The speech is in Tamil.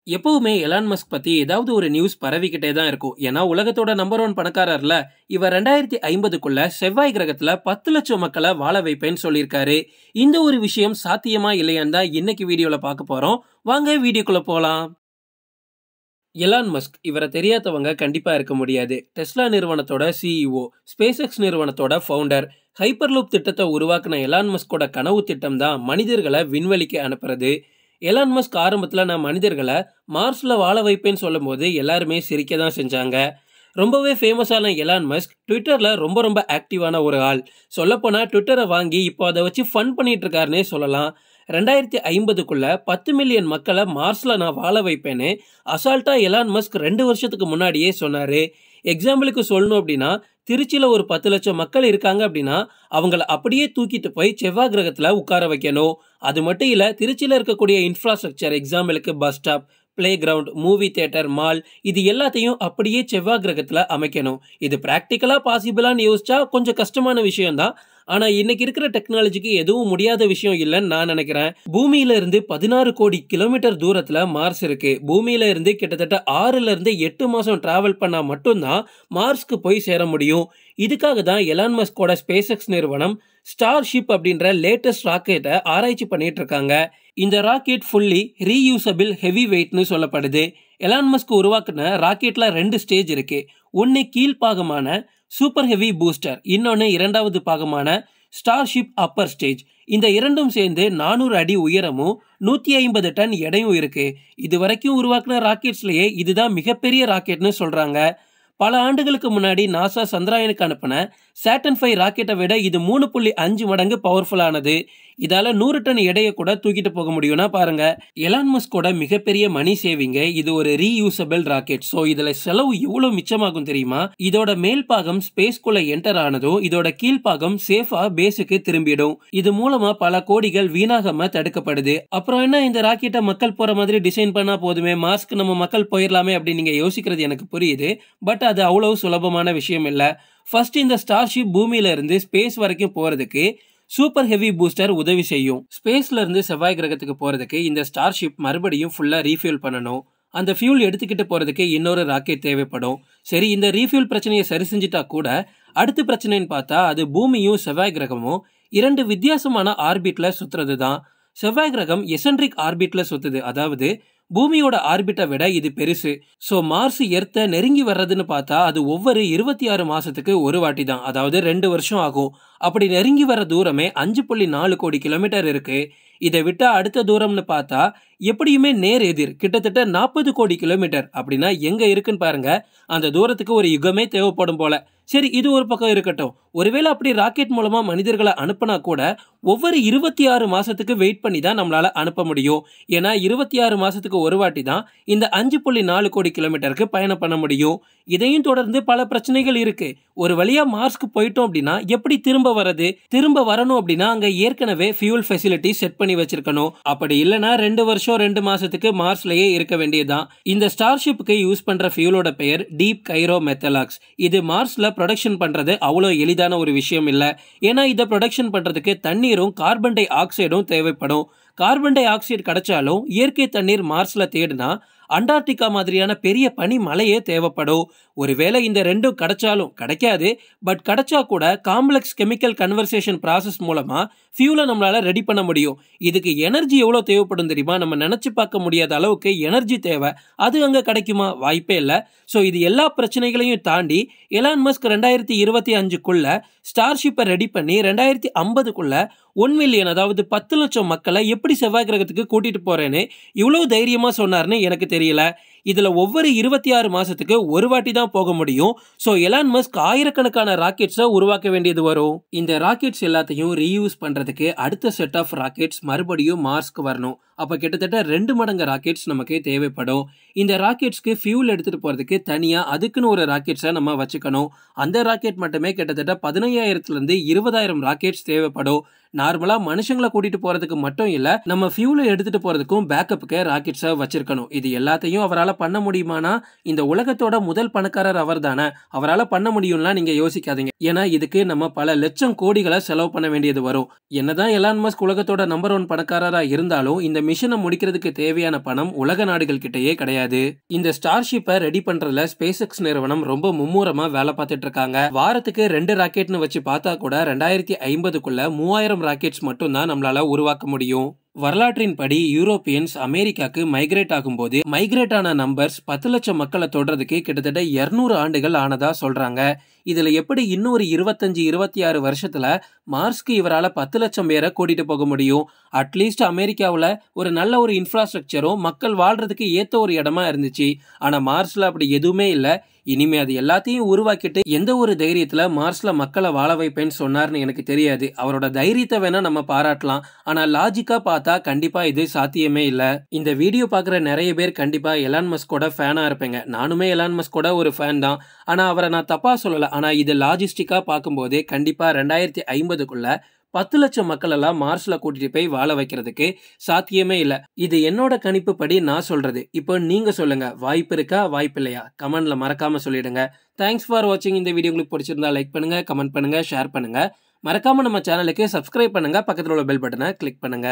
எப்பவுமே எலான் மஸ்க் பத்தி ஏதாவது ஒரு நியூஸ் பரவிக்கிட்டே தான் இருக்கும். ஏன்னா உலகத்தோட நம்பர் ஒன் பணக்காரர்ல. இவர் 2050க்குள்ள செவ்வாய் கிரகத்துல 10 லட்சம் மக்களை வாழ வைப்பேன்னு சொல்லியிருக்காரு. இந்த ஒரு விஷயம் சாத்தியமா இல்லையான்னு தான் இன்னைக்கு வீடியோல பார்க்க போறோம். வாங்க வீடியோக்குள்ள போலாம். எலான் மஸ்க் இவரை தெரியாதவங்க கண்டிப்பா இருக்க முடியாது. டெஸ்லா நிறுவனத்தோட சிஇஓ, ஸ்பேஸ் எக்ஸ் நிறுவனத்தோட ஃபவுண்டர். ஹைப்பர்லூப் திட்டத்தை உருவாக்குன எலான் மஸ்கோட கனவு திட்டம் தான் மனிதர்களை விண்வெளிக்கு அனுப்புறது. எலான் மஸ்க் ஆரம்பத்துல நான் மனிதர்களை மார்ஸ்ல வாழ வைப்பேன்னு சொல்லும்போது எல்லாருமே சிரிக்க தான் செஞ்சாங்க. ரொம்பவே ஃபேமஸான எலான் மஸ்க் ட்விட்டர்ல ரொம்ப ரொம்ப ஆக்டிவான ஒரு ஆள். சொல்லப்போனா ட்விட்டரை வாங்கி இப்போ அதை வச்சு ஃபன் பண்ணிட்டு இருக்காருன்னே சொல்லலாம். 2050க்குள்ள 10 மில்லியன் மக்களை மார்ஸ்ல நான் வாழ வைப்பேன்னு அசால்ட்டா எலான் மஸ்க் 2 வருஷத்துக்கு முன்னாடியே சொன்னாரு. எக்ஸாம்பிளுக்கு சொல்லணும் அப்படின்னா, திருச்சியில ஒரு 10 லட்சம் மக்கள் இருக்காங்க அப்படின்னா அவங்கள அப்படியே தூக்கிட்டு போய் செவ்வாய் கிரகத்துல உட்கார வைக்கணும். அது மட்டும் இல்ல, திருச்சியில இருக்கக்கூடிய இன்ஃப்ராஸ்ட்ரக்சர், எக்ஸாம்பிளுக்கு bus stop, play ground, movie theatre, mall, இது எல்லாத்தையும் அப்படியே செவ்வாய் கிரகத்துல அமைக்கணும். இது பிராக்டிக்கலா பாசிபிளான்னு யோசிச்சா கொஞ்சம் கஷ்டமான விஷயம் தான். ஆனா இன்னைக்கு இருக்கிற டெக்னாலஜிக்கு எதுவும் முடியாத விஷயம் இல்லைன்னு நான் நினைக்கிறேன். பூமியில இருந்து 16 கோடி கிலோமீட்டர் தூரத்துல மார்ஸ் இருக்கு. பூமியில இருந்து கிட்டத்தட்ட 6ல இருந்து 8 மாசம் டிராவல் பண்ணா மட்டும்தான் மார்ஸ்க்கு போய் சேர முடியும். இதுக்காக தான் எலான் மஸ்கோட ஸ்பேஸ் எக்ஸ் நிறுவனம் ஸ்டார்ஷிப் அப்படின்ற லேட்டஸ்ட் ராக்கெட்டை ஆராய்ச்சி பண்ணிட்டு இருக்காங்க. இந்த ராக்கெட் ஃபுல்லி ரீயூசபிள் ஹெவி வெயிட்னு சொல்லப்படுது. எலான் மஸ்க் உருவாக்குன ராக்கெட்ல 2 ஸ்டேஜ் இருக்கு. ஒன்னு கீழ்ப்பாகமான சூப்பர் ஹெவி பூஸ்டர், இன்னொன்னு இரண்டாவது பாகமான ஸ்டார்ஷிப் அப்பர் ஸ்டேஜ். இந்த இரண்டும் சேர்ந்து 400 அடி உயரமும் 150 டன் எடையும் இருக்கு. இது வரைக்கும் உருவாக்குன ராக்கெட்ஸ்லயே இதுதான் மிகப்பெரிய ராக்கெட்னு சொல்றாங்க. பல ஆண்டுகளுக்கு முன்னாடி நாசா சந்திராயனுக்கு அனுப்பின சாட்டர்ன் 5 ராக்கெட்டை விட இது 3.5 மடங்கு பவர்ஃபுல்லானது. இதால 100 டன் எடையை கூட தூக்கிட்டு போக முடியும்னா பாருங்க. எலான் மஸ்கோட மிகப்பெரிய மணி சேவிங்க இது ஒரு ரீயூசபிள் ராக்கெட். ஸோ இதுல செலவு இவ்வளவு மிச்சமாகும் தெரியுமா? இதோட மேல் பாகம் ஸ்பேஸ்குள்ள என்டர் ஆனதும் இதோட கீழ்பாகம் சேஃபா பேஸுக்கு திரும்பிடும். இது மூலமா பல கோடிகள் வீணாகாம தடுக்கப்படுது. அப்புறம் என்ன, இந்த ராக்கெட்டை மக்கள் போற மாதிரி டிசைன் பண்ணா போதுமே, மாஸ்க்கு நம்ம மக்கள் போயிடலாமே அப்படின்னு நீங்க யோசிக்கிறது எனக்கு புரியுது. பட் அது அவ்வளவு சுலபமான விஷயம் இல்ல. ஃபர்ஸ்ட் இந்த ஸ்டார்ஷிப் பூமியில இருந்து ஸ்பேஸ் வரைக்கும் போறதுக்கு சூப்பர் ஹெவி பூஸ்டர் உதவி செய்யும். ஸ்பேஸ்ல இருந்து செவ்வாய் கிரகத்துக்கு போறதுக்கு இந்த ஸ்டார்ஷிப் மறுபடியும் ஃபுல்லா ரீஃபியூல் பண்ணணும். அந்த ஃபியூல் எடுத்துக்கிட்டு போறதுக்கு இன்னொரு ராக்கெட் தேவைப்படும். சரி, இந்த ரீஃபியூல் பிரச்சனையை சரி செஞ்சுட்டா கூட அடுத்த பிரச்சனைன்னு பார்த்தா அது பூமியும் செவ்வாய் கிரகமும் 2 வித்தியாசமான ஆர்பிட்ல சுத்துறது தான். செவ்வாய் கிரகம் எசென்ட்ரிக் ஆர்பிட்ல சுத்துது, அதாவது பூமியோட ஆர்பிட்டை விட இது பெருசு. ஸோ மார்ஸ் எர்த்தை நெருங்கி வர்றதுன்னு பார்த்தா அது ஒவ்வொரு 26 மாசத்துக்கு ஒரு வாட்டி தான், அதாவது 2 வருஷம் ஆகும். அப்படி நெருங்கி வர தூரமே 5.4 கோடி கிலோமீட்டர் இருக்கு. இதை விட்டா அடுத்த தூரம்னு பார்த்தா எப்படியுமே நேர் எதிர், கிட்டத்தட்ட 40 கோடி கிலோமீட்டர். அப்படின்னா எங்க இருக்குன்னு பாருங்க. அந்த தூரத்துக்கு ஒரு யுகமே தேவைப்படும் போல. சரி, இது ஒரு பக்கம் இருக்கட்டும். ஒருவேளை அப்படி ராக்கெட் மூலமா மனிதர்களை அனுப்பினா கூட ஒவ்வொரு 26 மாசத்துக்கு வெயிட் பண்ணி தான் நம்மளால அனுப்ப முடியும். ஏன்னா 26 மாசத்துக்கு ஒரு வாட்டி தான் இந்த 5.4 கோடி கிலோமீட்டருக்கு பயணம் பண்ண முடியும். இதையும் தொடர்ந்து பல பிரச்சனைகள் இருக்கு. ஒரு வழியா மார்ஸ்க்கு போயிட்டோம் அப்படின்னா எப்படி திரும்ப வரது? திரும்ப வரணும் அப்படின்னா அங்க ஏற்கனவே ஃபியூல் ஃபெசிலிட்டி செட் பண்ணி வச்சிருக்கணும். அப்படி இல்லைன்னா 2 வருஷம் 2 மாசத்துக்கு மார்ஸ்லயே இருக்க வேண்டியதுதான். இந்த ஸ்டார்ஷிப்புக்கு யூஸ் பண்ற ஃபியூலோட பெயர் டீப் கைரோ மெத்தலாக்ஸ். இது மார்ஸ்ல ப்ரொடக்ஷன் பண்றது அவ்வளவு எளிதான ஒரு விஷயம் இல்ல. ஏன்னா இதை ப்ரொடக்ஷன் பண்றதுக்கு தண்ணீரும் கார்பன் டை ஆக்சைடும் தேவைப்படும். கார்பன் டை ஆக்சைடு கிடைச்சாலும் இயற்கை தண்ணீர் மார்ஸ்ல தேடுனா அண்டார்டிகா மாதிரியான பெரிய பனி மலையே தேவைப்படும். ஒருவேளை இந்த ரெண்டும் கிடைச்சாலும் கிடைக்காது. பட் கிடைச்சா கூட காம்ப்ளெக்ஸ் கெமிக்கல் கன்வர்சேஷன் ப்ராசஸ் மூலமா ஃபியூலை நம்மளால ரெடி பண்ண முடியும். இதுக்கு எனர்ஜி எவ்வளவு தேவைப்படும் தெரியுமா? நம்ம நினைச்சு பார்க்க முடியாத அளவுக்கு எனர்ஜி தேவை. அது அங்க கிடைக்குமா? வாய்ப்பே இல்லை. ஸோ இது எல்லா பிரச்சனைகளையும் தாண்டி எலான் மஸ்க் 2025க்குள்ள ஸ்டார்ஷிப்பை ரெடி பண்ணி 2050க்குள்ள 1 மில்லியன், அதாவது 10 லட்சம் மக்களை எப்படி செவ்வாய் கிரகத்துக்கு கூட்டிட்டு போறேன்னு இவ்வளவு தைரியமா சொன்னார்னு எனக்கு தெரியல. இதுல ஒவ்வொரு 26 மாசத்துக்கு ஒரு வாட்டி தான் போக முடியும். ஸோ எலான் மஸ்க் ஆயிரக்கணக்கான ராக்கெட்ஸை உருவாக்க வேண்டியது வரும். இந்த ராக்கெட்ஸ் எல்லாத்தையும் ரீயூஸ் பண்றதுக்கு அடுத்த செட் ஆஃப் ராக்கெட்ஸ் மறுபடியும் மார்ஸ்க்கு வரணும். அப்ப கிட்டத்தட்ட 2 மடங்கு ராக்கெட்ஸ் நமக்கு தேவைப்படும். இந்த ராக்கெட்ஸ்க்கு ஃபியூல் எடுத்துட்டு போறதுக்கு தனியா அதுக்குன்னு ஒரு ராக்கெட்ஸை நம்ம வச்சுக்கணும். அந்த ராக்கெட் மட்டுமே கிட்டத்தட்ட 15,000 இருந்து 20,000 ராக்கெட்ஸ் தேவைப்படும். நார்மலா மனுஷங்களை கூட்டிட்டு போறதுக்கு மட்டும் இல்ல, நம்ம ஃபியூலை எடுத்துட்டு போறதுக்கும் பேக்கப்புக்கு ராக்கெட்ஸை வச்சிருக்கணும். இது எல்லாத்தையும் அவரால பண்ண முடியுமானா, இந்த உலகத்தோட முதல் பணக்காரர் அவர் தானே, அவரால பண்ண முடியும்லாம் நீங்க யோசிக்காதீங்க. ஏன்னா இதுக்கு நம்ம பல லட்சம் கோடிகளை செலவு பண்ண வேண்டியது வரும். என்னதான் எலான் மஸ்க் உலகத்தோட நம்பர் 1 பணக்காரரா இருந்தாலும் இந்த மிஷனை முடிக்கிறதுக்கு தேவையான பணம் உலக நாடுகள் கிட்டயே கிடையாது. இந்த ஸ்டார்ஷிப்பை ரெடி பண்றதுல ஸ்பேஸ் எக்ஸ் நிறுவனம் ரொம்ப மும்முரமா வேலை பார்த்துட்டு இருக்காங்க. வாரத்துக்கு 2 ராக்கெட்னு வச்சு பார்த்தா கூட 2050க்குள்ள 3000 ராக்கெட்ஸ் மட்டும் தான் நம்மளால உருவாக்க முடியும். வரலாற்றின்படி யூரோப்பியன்ஸ் அமெரிக்காக்கு மைக்ரேட் ஆகும்போது மைக்ரேட் ஆன நம்பர்ஸ் 10 லட்சம் மக்களை தொடர்றதுக்கு கிட்டத்தட்ட 200 ஆண்டுகள் ஆனதா சொல்றாங்க. இதுல எப்படி இன்னொரு 25-26 வருஷத்துல மார்ஸ்க்கு இவரால 10 லட்சம் பேரை கூட்டிட்டு போக முடியும்? அட்லீஸ்ட் அமெரிக்காவுல ஒரு நல்ல ஒரு இன்ஃப்ராஸ்ட்ரக்சரும் மக்கள் வாழ்றதுக்கு ஏத்த ஒரு இடமா இருந்துச்சு. ஆனா மார்ஸ்ல அப்படி எதுவுமே இல்ல. இனிமே அது எல்லாத்தையும் உருவாக்கிட்டு எந்த ஒரு தைரியத்துல மார்ஸ்ல மக்களை வாழ வைப்பேன்னு சொன்னார்னு எனக்கு தெரியாது. அவரோட தைரியத்தை வேணா நம்ம பாராட்டலாம். ஆனா லாஜிக்கா பார்த்தா கண்டிப்பா இது சாத்தியமே இல்ல. இந்த வீடியோ பாக்குற நிறைய பேர் கண்டிப்பா எலான் மஸ்கோட ஃபேனா இருப்பீங்க. நானுமே எலான் மஸ்கோட ஒரு ஃபேன் தான். ஆனா அவரை நான் தப்பா சொல்லல. ஆனா இது லாஜிஸ்டிக்கா பார்க்கும்போது கண்டிப்பா 2050க்குள்ள 10 லட்சம் மக்கள் எல்லாம் மார்ஸ்ல கூட்டிட்டு போய் வாழ வைக்கிறதுக்கு சாத்தியமே இல்ல. இது என்னோட கணிப்பு படி நான் சொல்றது. இப்போ நீங்க சொல்லுங்க, வாய்ப்பு இருக்கா வாய்ப்பு இல்லையா? கமெண்ட்ல மறக்காம சொல்லிடுங்க. தேங்க்ஸ் ஃபார் வாட்சிங். இந்த வீடியோ உங்களுக்கு பிடிச்சிருந்தா லைக் பண்ணுங்க, கமெண்ட் பண்ணுங்க, ஷேர் பண்ணுங்க. மறக்காம நம்ம சேனலுக்கு சப்ஸ்கிரைப் பண்ணுங்க. பக்கத்துல உள்ள பெல் பட்டனை கிளிக் பண்ணுங்க.